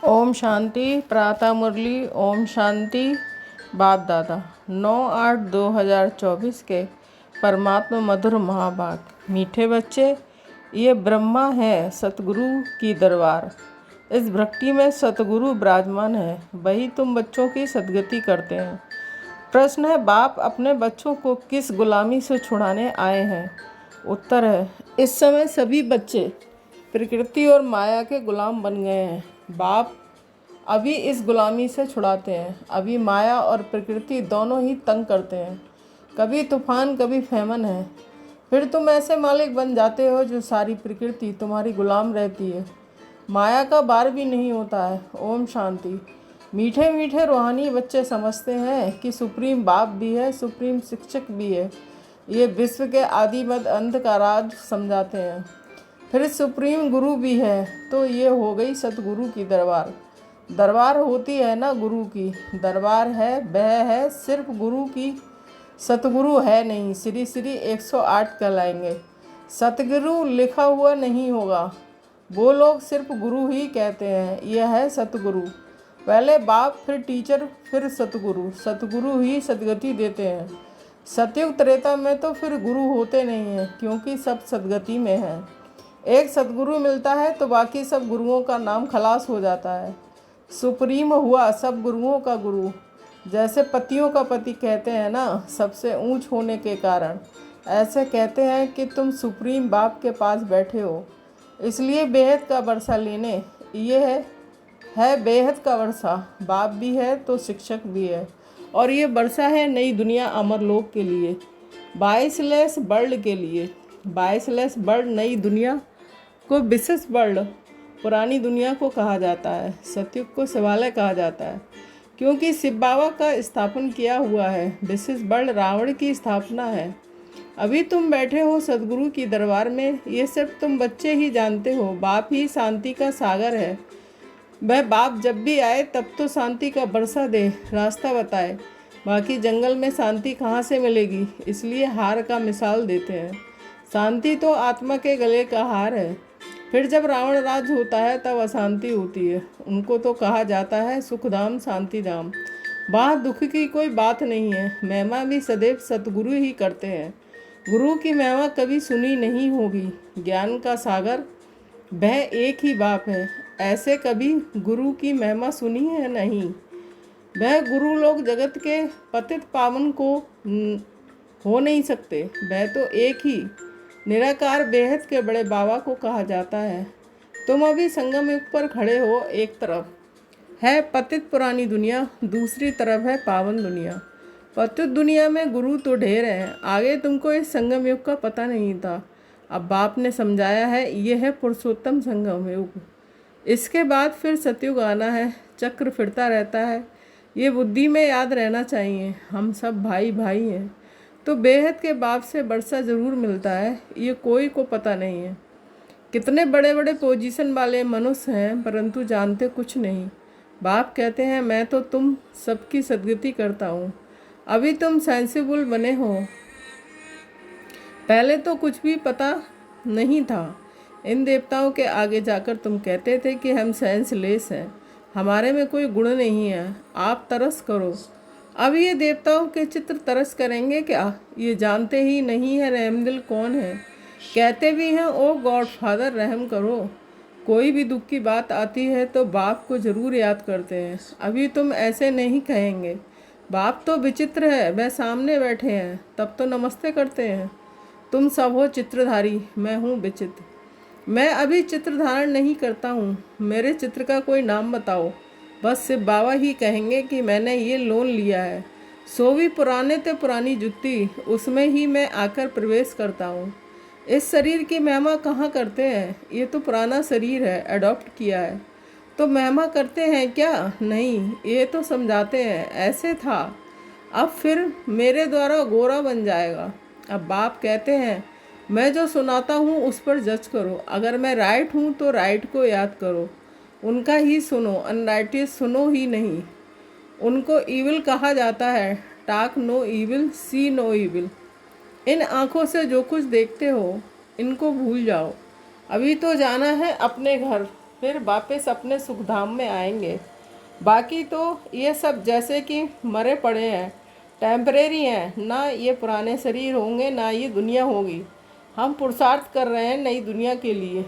ओम शांति। प्रातः मुरली। ओम शांति। बाप दादा 9/8/2024 के परमात्मा मधुर महाभाग। मीठे बच्चे, ये ब्रह्मा है सतगुरु की दरबार। इस भक्ति में सतगुरु विराजमान है, वही तुम बच्चों की सदगति करते हैं। प्रश्न है, बाप अपने बच्चों को किस गुलामी से छुड़ाने आए हैं? उत्तर है, इस समय सभी बच्चे प्रकृति और माया के गुलाम बन गए हैं। बाप अभी इस गुलामी से छुड़ाते हैं। अभी माया और प्रकृति दोनों ही तंग करते हैं, कभी तूफान कभी फैमन है। फिर तुम ऐसे मालिक बन जाते हो जो सारी प्रकृति तुम्हारी गुलाम रहती है, माया का बार भी नहीं होता है। ओम शांति। मीठे मीठे रूहानी बच्चे समझते हैं कि सुप्रीम बाप भी है, सुप्रीम शिक्षक भी है। ये विश्व के आदि मध्य अंत का राज समझाते हैं। फिर सुप्रीम गुरु भी है, तो ये हो गई सतगुरु की दरबार। दरबार होती है ना गुरु की, दरबार है वह है सिर्फ गुरु की। सतगुरु है नहीं, श्री श्री 108 कहलाएंगे। सतगुरु लिखा हुआ नहीं होगा, वो लोग सिर्फ गुरु ही कहते हैं। यह है सतगुरु। पहले बाप, फिर टीचर, फिर सतगुरु। सतगुरु ही सदगति देते हैं। सतयुग त्रेता में तो फिर गुरु होते नहीं हैं, क्योंकि सब सदगति में है। एक सतगुरु मिलता है तो बाकी सब गुरुओं का नाम खलास हो जाता है। सुप्रीम हुआ सब गुरुओं का गुरु। जैसे पतियों का पति कहते हैं ना, सबसे ऊंच होने के कारण, ऐसे कहते हैं कि तुम सुप्रीम बाप के पास बैठे हो, इसलिए बेहद का वर्षा लेने। ये है बेहद का वर्षा। बाप भी है तो शिक्षक भी है, और ये वर्षा है नई दुनिया अमरलोक के लिए, 22 वर्ल्ड के लिए। 22 वर्ल्ड नई दुनिया को विशेष वर्ल्ड पुरानी दुनिया को कहा जाता है। सतयुग को शिवालय कहा जाता है, क्योंकि शिव बाबा का स्थापन किया हुआ है। विशेष वर्ल्ड रावण की स्थापना है। अभी तुम बैठे हो सदगुरु की दरबार में, ये सब तुम बच्चे ही जानते हो। बाप ही शांति का सागर है। वह बाप जब भी आए तब तो शांति का बरसा दे, रास्ता बताए। बाकी जंगल में शांति कहाँ से मिलेगी, इसलिए हार का मिसाल देते हैं। शांति तो आत्मा के गले का हार है। फिर जब रावण राज होता है तब अशांति होती है। उनको तो कहा जाता है सुखधाम शांतिधाम। वहाँ दुख की कोई बात नहीं है। महिमा भी सदैव सतगुरु ही करते हैं। गुरु की महिमा कभी सुनी नहीं होगी। ज्ञान का सागर वह एक ही बाप है। ऐसे कभी गुरु की महिमा सुनी है नहीं। वह गुरु लोग जगत के पतित पावन को हो नहीं सकते। वह तो एक ही निराकार बेहद के बड़े बाबा को कहा जाता है। तुम अभी संगम युग पर खड़े हो। एक तरफ है पतित पुरानी दुनिया, दूसरी तरफ है पावन दुनिया। पतित दुनिया में गुरु तो ढेर हैं। आगे तुमको इस संगम युग का पता नहीं था, अब बाप ने समझाया है। ये है पुरुषोत्तम संगम युग। इसके बाद फिर सतयुग आना है। चक्र फिरता रहता है, ये बुद्धि में याद रहना चाहिए। हम सब भाई भाई हैं, तो बेहद के बाप से वर्षा ज़रूर मिलता है, ये कोई को पता नहीं है। कितने बड़े बड़े पोजीशन वाले मनुष्य हैं, परंतु जानते कुछ नहीं। बाप कहते हैं, मैं तो तुम सबकी सदगति करता हूँ। अभी तुम सेंसिबल बने हो, पहले तो कुछ भी पता नहीं था। इन देवताओं के आगे जाकर तुम कहते थे कि हम सेंसलेस हैं, हमारे में कोई गुण नहीं है, आप तरस करो। अब ये देवताओं के चित्र तरस करेंगे क्या? ये जानते ही नहीं है रहमदिल कौन है। कहते भी हैं, ओ गॉड फादर रहम करो। कोई भी दुख की बात आती है तो बाप को ज़रूर याद करते हैं। अभी तुम ऐसे नहीं कहेंगे, बाप तो विचित्र है, वह सामने बैठे हैं, तब तो नमस्ते करते हैं। तुम सब हो चित्रधारी, मैं हूँ विचित्र। मैं अभी चित्र धारण नहीं करता हूँ। मेरे चित्र का कोई नाम बताओ। बस शिव बाबा ही कहेंगे कि मैंने ये लोन लिया है। सो भी पुराने ते पुरानी जुत्ती, उसमें ही मैं आकर प्रवेश करता हूँ। इस शरीर की महिमा कहाँ करते हैं? ये तो पुराना शरीर है, अडॉप्ट किया है। तो महिमा करते हैं क्या? नहीं, ये तो समझाते हैं ऐसे था, अब फिर मेरे द्वारा गोरा बन जाएगा। अब बाप कहते हैं, मैं जो सुनाता हूँ उस पर जज करो। अगर मैं राइट हूँ तो राइट को याद करो, उनका ही सुनो, अनराइटियस सुनो ही नहीं। उनको ईविल कहा जाता है। टाक नो ईविल, सी नो ईविल। इन आँखों से जो कुछ देखते हो, इनको भूल जाओ। अभी तो जाना है अपने घर। फिर वापस अपने सुखधाम में आएंगे। बाकी तो ये सब जैसे कि मरे पड़े हैं, टेम्परेरी हैं। ना ये पुराने शरीर होंगे ना ये दुनिया होगी। हम पुरुषार्थ कर रहे हैं नई दुनिया के लिए।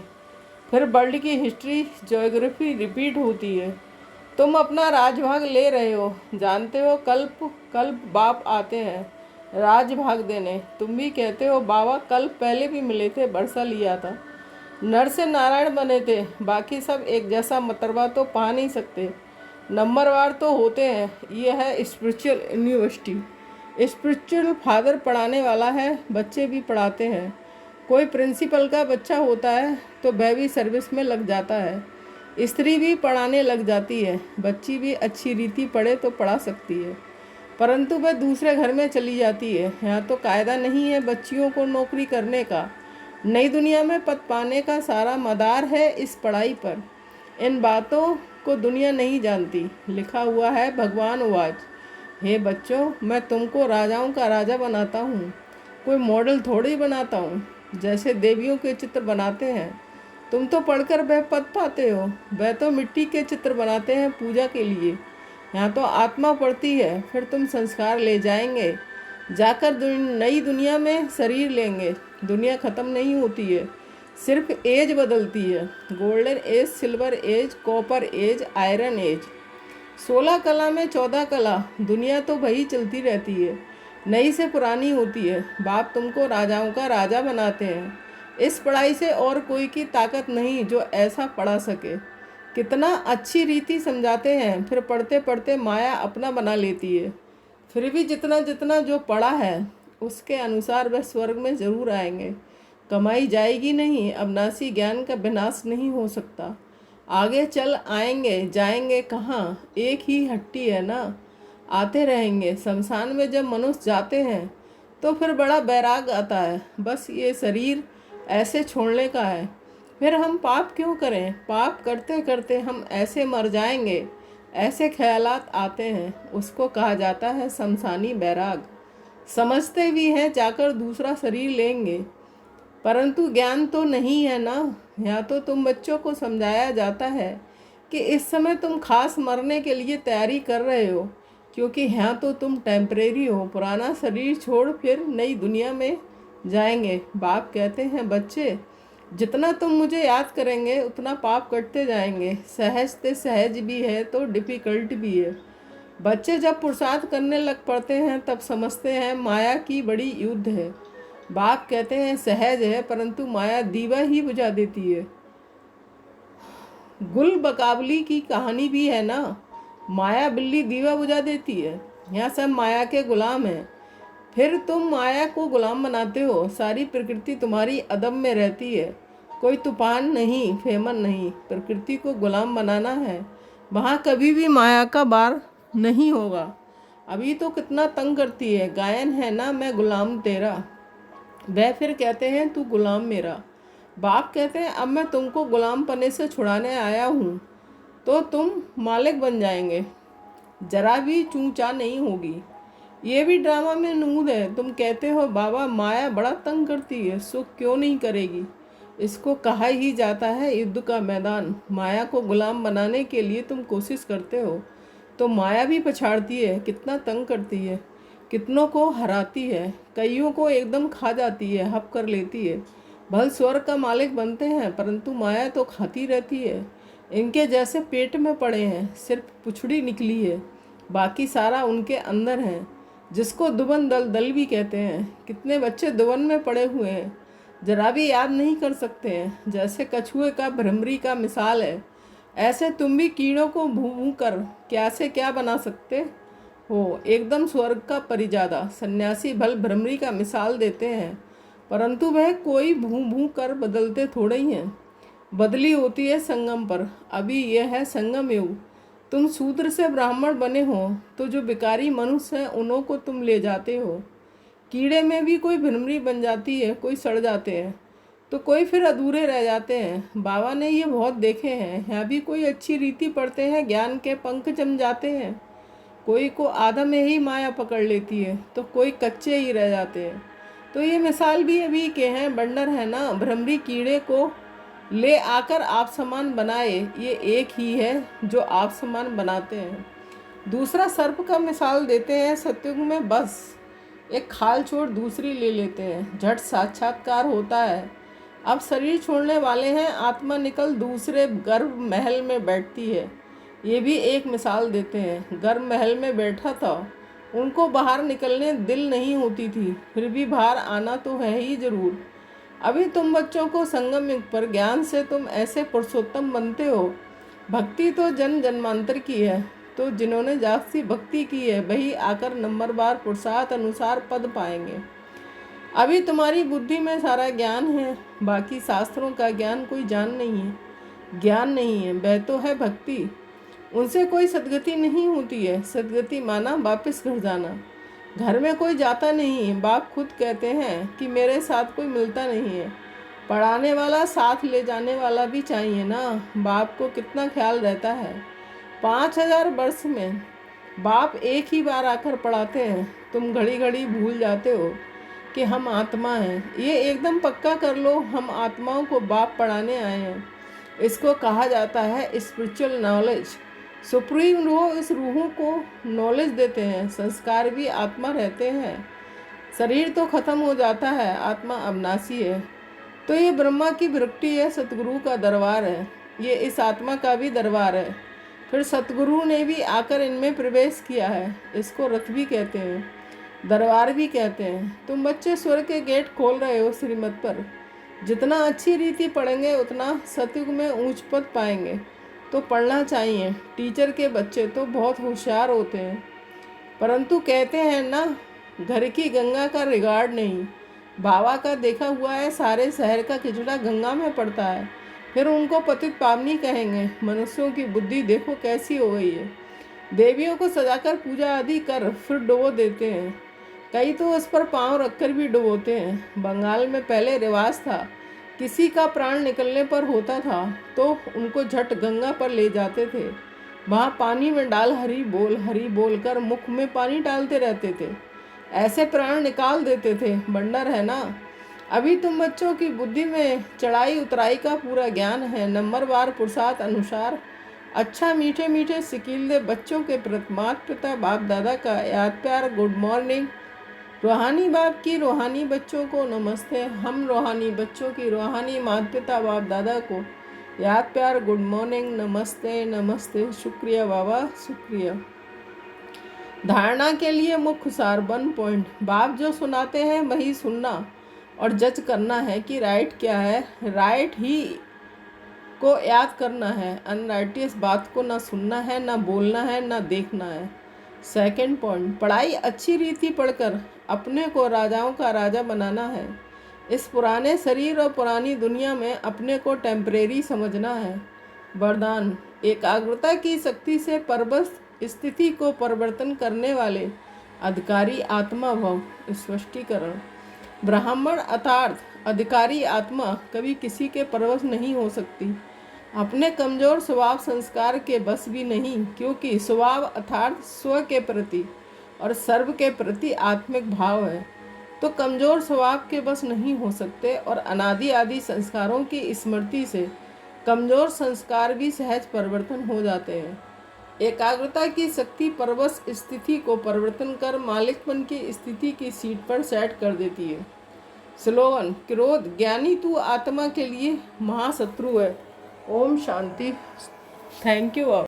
फिर वर्ल्ड की हिस्ट्री ज्योग्राफी रिपीट होती है। तुम अपना राजभाग ले रहे हो, जानते हो कल्प कल्प बाप आते हैं राजभाग देने। तुम भी कहते हो बाबा कल्प पहले भी मिले थे, बरसा लिया था। नर से नारायण बने थे, बाकी सब एक जैसा मतरवा तो पा नहीं सकते, नंबरवार तो होते हैं। ये है स्पिरिचुअल यूनिवर्सिटी। स्पिरिचुअल फादर पढ़ाने वाला है, बच्चे भी पढ़ाते हैं। कोई प्रिंसिपल का बच्चा होता है तो वह भी सर्विस में लग जाता है। स्त्री भी पढ़ाने लग जाती है, बच्ची भी अच्छी रीति पढ़े तो पढ़ा सकती है, परंतु वह दूसरे घर में चली जाती है। यहाँ तो कायदा नहीं है बच्चियों को नौकरी करने का। नई दुनिया में पद पाने का सारा मदार है इस पढ़ाई पर। इन बातों को दुनिया नहीं जानती। लिखा हुआ है भगवान वाच, हे बच्चों मैं तुमको राजाओं का राजा बनाता हूँ, कोई मॉडल थोड़ी बनाता हूँ। जैसे देवियों के चित्र बनाते हैं, तुम तो पढ़कर वह पद पाते हो, वह तो मिट्टी के चित्र बनाते हैं पूजा के लिए। यहाँ तो आत्मा पढ़ती है, फिर तुम संस्कार ले जाएंगे, जाकर नई दुनिया में शरीर लेंगे। दुनिया ख़त्म नहीं होती है, सिर्फ एज बदलती है। Golden age, silver age, copper age, iron age. 16 कला में 14 कला, दुनिया तो वही चलती रहती है, नई से पुरानी होती है। बाप तुमको राजाओं का राजा बनाते हैं। इस पढ़ाई से और कोई की ताकत नहीं जो ऐसा पढ़ा सके। कितना अच्छी रीति समझाते हैं, फिर पढ़ते पढ़ते माया अपना बना लेती है। फिर भी जितना जितना जो पढ़ा है उसके अनुसार वह स्वर्ग में ज़रूर आएंगे। कमाई जाएगी नहीं, अविनाशी ज्ञान का विनाश नहीं हो सकता। आगे चल आएंगे, जाएंगे कहाँ, एक ही हट्टी है ना, आते रहेंगे। शमशान में जब मनुष्य जाते हैं तो फिर बड़ा बैराग आता है, बस ये शरीर ऐसे छोड़ने का है। फिर हम पाप क्यों करें, पाप करते करते हम ऐसे मर जाएंगे, ऐसे ख्यालात आते हैं। उसको कहा जाता है शमशानी बैराग। समझते भी हैं जाकर दूसरा शरीर लेंगे, परंतु ज्ञान तो नहीं है ना। यहाँ तो तुम बच्चों को समझाया जाता है कि इस समय तुम खास मरने के लिए तैयारी कर रहे हो, क्योंकि यहाँ तो तुम टेम्परेरी हो, पुराना शरीर छोड़ फिर नई दुनिया में जाएंगे। बाप कहते हैं बच्चे जितना तुम मुझे याद करेंगे उतना पाप कटते जाएंगे। सहज ते सहज भी है तो डिफ़िकल्ट भी है। बच्चे जब पुरुषार्थ करने लग पड़ते हैं तब समझते हैं माया की बड़ी युद्ध है। बाप कहते हैं सहज है, परंतु माया दीवा ही बुझा देती है। गुल बकाबली की कहानी भी है ना, माया बिल्ली दीवा बुझा देती है। यहाँ सब माया के गुलाम हैं, फिर तुम माया को गुलाम बनाते हो। सारी प्रकृति तुम्हारी अदब में रहती है, कोई तूफान नहीं, फेमन नहीं। प्रकृति को गुलाम बनाना है, वहाँ कभी भी माया का बार नहीं होगा। अभी तो कितना तंग करती है, गायन है ना मैं गुलाम तेरा, वह फिर कहते हैं तू गुलाम मेरा। बाप कहते हैं अब मैं तुमको गुलाम पने से छुड़ाने आया हूँ, तो तुम मालिक बन जाएंगे, जरा भी चूचा नहीं होगी। ये भी ड्रामा में नूद है। तुम कहते हो बाबा माया बड़ा तंग करती है, सुख क्यों नहीं करेगी। इसको कहा ही जाता है युद्ध का मैदान। माया को गुलाम बनाने के लिए तुम कोशिश करते हो तो माया भी पछाड़ती है, कितना तंग करती है, कितनों को हराती है, कईयों को एकदम खा जाती है, हप कर लेती है। भल स्वर्ग का मालिक बनते हैं, परंतु माया तो खाती रहती है। इनके जैसे पेट में पड़े हैं, सिर्फ पुछड़ी निकली है, बाकी सारा उनके अंदर है, जिसको दुबन दल दल भी कहते हैं। कितने बच्चे दुबन में पड़े हुए हैं, जरा भी याद नहीं कर सकते हैं। जैसे कछुए का भ्रमरी का मिसाल है, ऐसे तुम भी कीड़ों को भू भू कर क्या से क्या बना सकते हो। एकदम स्वर्ग का परिजादा। सन्यासी भल भ्रमरी का मिसाल देते हैं, परंतु वह कोई भू भू कर बदलते थोड़े ही हैं। बदली होती है संगम पर। अभी यह है संगम युग। तुम शूद्र से ब्राह्मण बने हो तो जो भिखारी मनुष्य हैं उन्हों को तुम ले जाते हो। कीड़े में भी कोई भ्रमरी बन जाती है, कोई सड़ जाते हैं तो कोई फिर अधूरे रह जाते हैं। बाबा ने ये बहुत देखे हैं। यहाँ भी कोई अच्छी रीति पढ़ते हैं, ज्ञान के पंख जम जाते हैं। कोई को आधा में ही माया पकड़ लेती है तो कोई कच्चे ही रह जाते हैं। तो ये मिसाल भी अभी के हैं, बंडर है ना, भ्रमरी कीड़े को ले आकर आप समान बनाए, ये एक ही है जो आप समान बनाते हैं। दूसरा सर्प का मिसाल देते हैं, सतयुग में बस एक खाल छोड़ दूसरी ले लेते हैं, झट साक्षात्कार होता है। अब शरीर छोड़ने वाले हैं, आत्मा निकल दूसरे गर्भ महल में बैठती है। ये भी एक मिसाल देते हैं, गर्भ महल में बैठा था, उनको बाहर निकलने दिल नहीं होती थी, फिर भी बाहर आना तो है ही जरूर। अभी तुम बच्चों को संगम युग पर ज्ञान से तुम ऐसे पुरुषोत्तम बनते हो। भक्ति तो जन्म जन्मांतर की है, तो जिन्होंने जास्ती भक्ति की है वही आकर नंबरवार पुरुषार्थ अनुसार पद पाएंगे। अभी तुम्हारी बुद्धि में सारा ज्ञान है, बाकी शास्त्रों का ज्ञान कोई ज्ञान नहीं है, वह तो है भक्ति। उनसे कोई सदगति नहीं होती है। सदगति माना वापस घर जाना। घर में कोई जाता नहीं है, बाप खुद कहते हैं कि मेरे साथ कोई मिलता नहीं है। पढ़ाने वाला साथ ले जाने वाला भी चाहिए ना। बाप को कितना ख्याल रहता है। 5000 वर्ष में बाप एक ही बार आकर पढ़ाते हैं। तुम घड़ी घड़ी भूल जाते हो कि हम आत्मा हैं। ये एकदम पक्का कर लो, हम आत्माओं को बाप पढ़ाने आए हैं। इसको कहा जाता है स्पिरिचुअल नॉलेज। सुप्रीम रूह इस रूहों को नॉलेज देते हैं। संस्कार भी आत्मा रहते हैं। शरीर तो खत्म हो जाता है, आत्मा अविनाशी है। तो ये ब्रह्मा की वृत्ति है, सतगुरु का दरबार है। ये इस आत्मा का भी दरबार है। फिर सतगुरु ने भी आकर इनमें प्रवेश किया है। इसको रथ भी कहते हैं, दरबार भी कहते हैं। तुम बच्चे स्वर्ग के गेट खोल रहे हो श्रीमत पर। जितना अच्छी रीति पढ़ेंगे उतना सतयुग में ऊंच पद पाएंगे। तो पढ़ना चाहिए। टीचर के बच्चे तो बहुत होशियार होते हैं, परंतु कहते हैं ना, घर की गंगा का रिगार्ड नहीं। बाबा का देखा हुआ है, सारे शहर का किचड़ा गंगा में पड़ता है, फिर उनको पतित पावनी कहेंगे। मनुष्यों की बुद्धि देखो कैसी हो गई है। देवियों को सजाकर पूजा आदि कर फिर डुबो देते हैं। कई तो उस पर पाँव रखकर भी डुबोते हैं। बंगाल में पहले रिवाज था, किसी का प्राण निकलने पर होता था तो उनको झट गंगा पर ले जाते थे। वहाँ पानी में डाल हरी बोल कर मुख में पानी डालते रहते थे। ऐसे प्राण निकाल देते थे। बंडर है ना। अभी तुम बच्चों की बुद्धि में चढ़ाई उतराई का पूरा ज्ञान है। नंबरवार पुरुषार्थ अनुसार अच्छा मीठे मीठे सिकीले बच्चों के प्रति माता पिता बाप दादा का याद प्यार गुड मॉर्निंग। रूहानी बाप की रूहानी बच्चों को नमस्ते। हम रूहानी बच्चों की रूहानी माता पिता बाप दादा को याद प्यार गुड मॉर्निंग, नमस्ते नमस्ते। शुक्रिया बाबा, शुक्रिया। धारणा के लिए मुख्य सार 1 पॉइंट। बाप जो सुनाते हैं वही सुनना और जज करना है कि राइट क्या है। राइट ही को याद करना है। अनराइटियस बात को ना सुनना है, ना बोलना है, ना देखना है। 2 पॉइंट, पढ़ाई अच्छी रीति पढ़कर अपने को राजाओं का राजा बनाना है। इस पुराने शरीर और पुरानी दुनिया में अपने को टेम्परेरी समझना है। वरदान, एकाग्रता की शक्ति से परबस स्थिति को परिवर्तन करने वाले अधिकारी आत्मा भव। स्पष्टीकरण, ब्राह्मण अर्थात अधिकारी आत्मा कभी किसी के परवश नहीं हो सकती। अपने कमजोर स्वभाव संस्कार के बस भी नहीं, क्योंकि स्वभाव अर्थात स्व के प्रति और सर्व के प्रति आत्मिक भाव है। तो कमजोर स्वभाव के बस नहीं हो सकते और अनादि आदि संस्कारों की स्मृति से कमजोर संस्कार भी सहज परिवर्तन हो जाते हैं। एकाग्रता की शक्ति परवश स्थिति को परिवर्तन कर मालिकपन की स्थिति की सीट पर सेट कर देती है। स्लोगन, क्रोध ज्ञानी तू आत्मा के लिए महाशत्रु है। ओम शांति। Thank you.